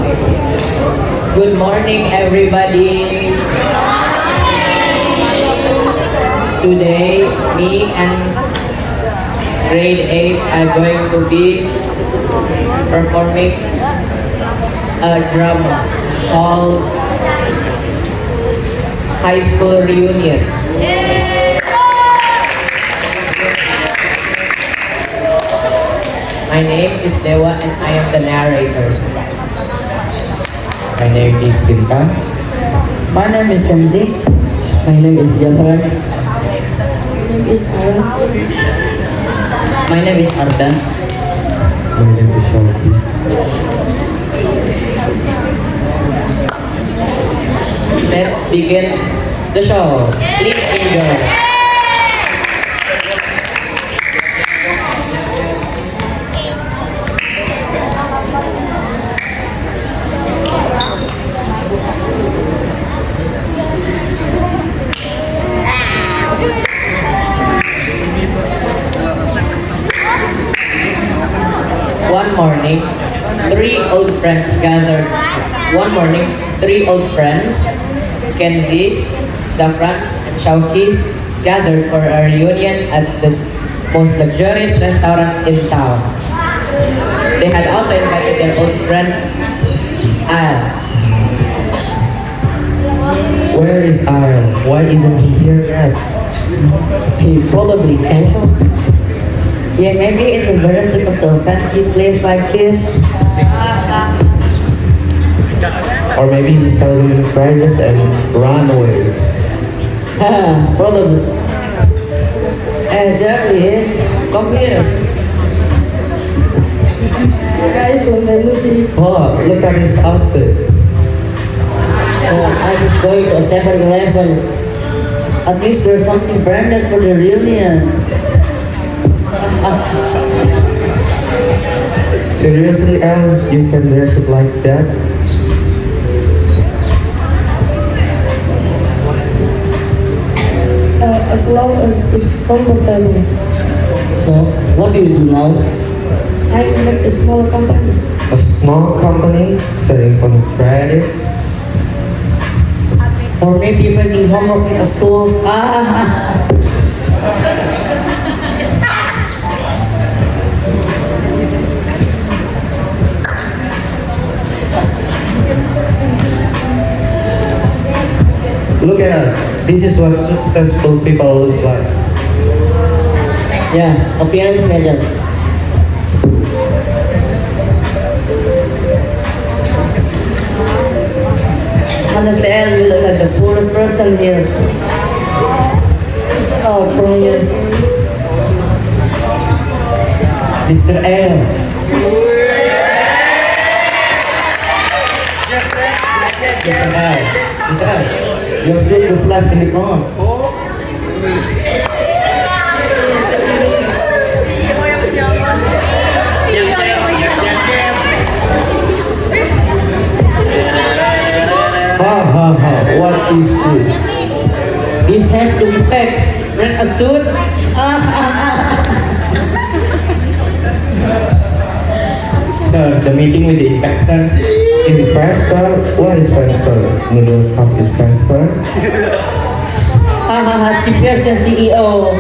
Good morning, everybody. Today, me and grade 8 are going to be performing a drama called High School Reunion. My name is Dewa and I am the narrator. My name is Dinta. My name is Kenzie. My name is Jafar. My name is Aaron. My name is Ardan. My name is Shauki. Let's begin the show. Please enjoy. One morning, three old friends gathered. One morning, three old friends, Kenzie, Zafran, and Shauki, gathered for a reunion at the most luxurious restaurant in town. They had also invited their old friend, Al. Where is Aaron? Why isn't he here yet? He probably canceled. Yeah, maybe it's embarrassed to come to a fancy place like this. Or maybe he saw them in prizes and ran away. Haha, probably. There he is. Come here. Guys, long time no see. Oh, look at his outfit. So I was going to a 7-Eleven. At least there's something branded for the reunion. Seriously, Al? You can dress it like that? As long as it's comfortable. So, what do you do now? I make a small company. A small company selling from credit? Or maybe making homework in a school? Look at us. This is what successful people look like. Yeah, appearance medal. Honestly, El, you look like the poorest person here. Oh, from here. Mr. L. Mr. L. Your seat was left in the car. Ha. What is this? This has to be packed. Rent a suit? Sir, the meeting with the investors. Investor? What is investor? Middle cup investor? Si President CEO.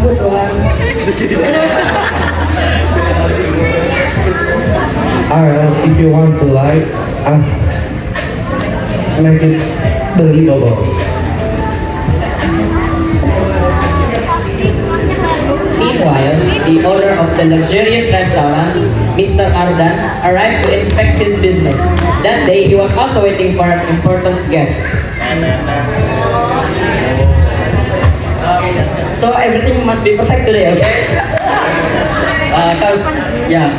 Good one. If you want to lie, us make it believable. Meanwhile, the owner of the luxurious restaurant, Mr. Ardan, arrived to inspect his business. That day, he was also waiting for an important guest. So everything must be perfect today, okay? Cause, yeah,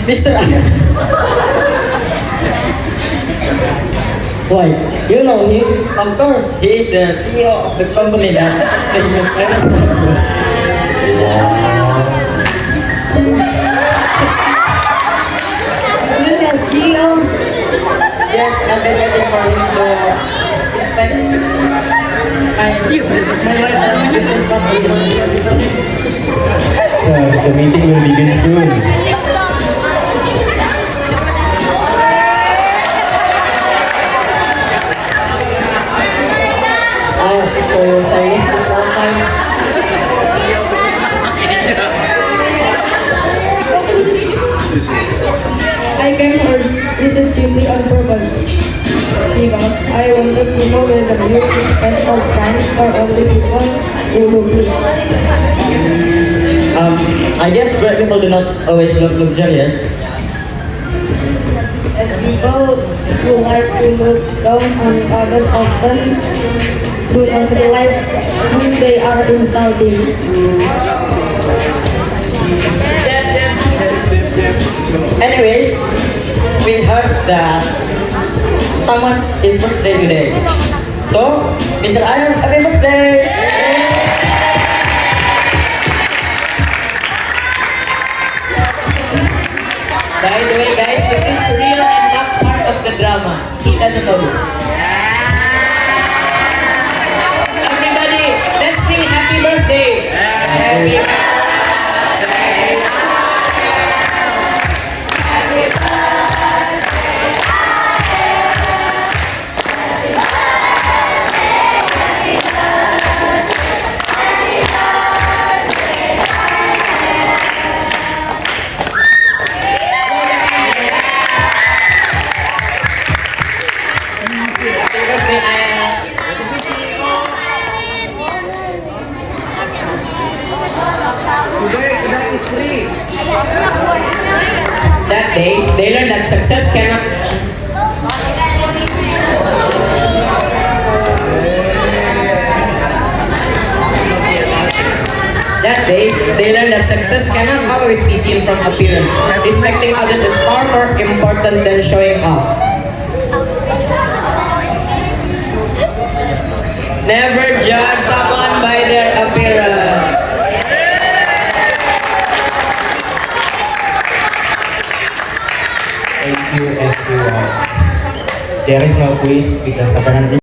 Mr. Ardan. Why? You know him? Of course, he is the CEO of the company that the restaurant. Really, as CEO? Yes, I've been waiting for him to inspect my restaurant business properly. Sir, the meeting will begin soon. So silence is one time. I came for this simply on purpose. Because I wanted to know whether you spend all friends or only people who do please. I guess great people do not always look luxurious. And people who like to look down on others often do not realize whom they are insulting. Anyways, we heard that someone's his birthday today. So, Mr. Iron, happy birthday! By the way, guys, this is real and not part of the drama. He doesn't know this. Everybody, let's sing happy birthday! Happy birthday! That day, they learned that success cannot. That day, they learned that success cannot always be seen from appearance. Respecting others is far more important than showing off. Never judge someone by their appearance. Thank you, everyone. There is no quiz because apparently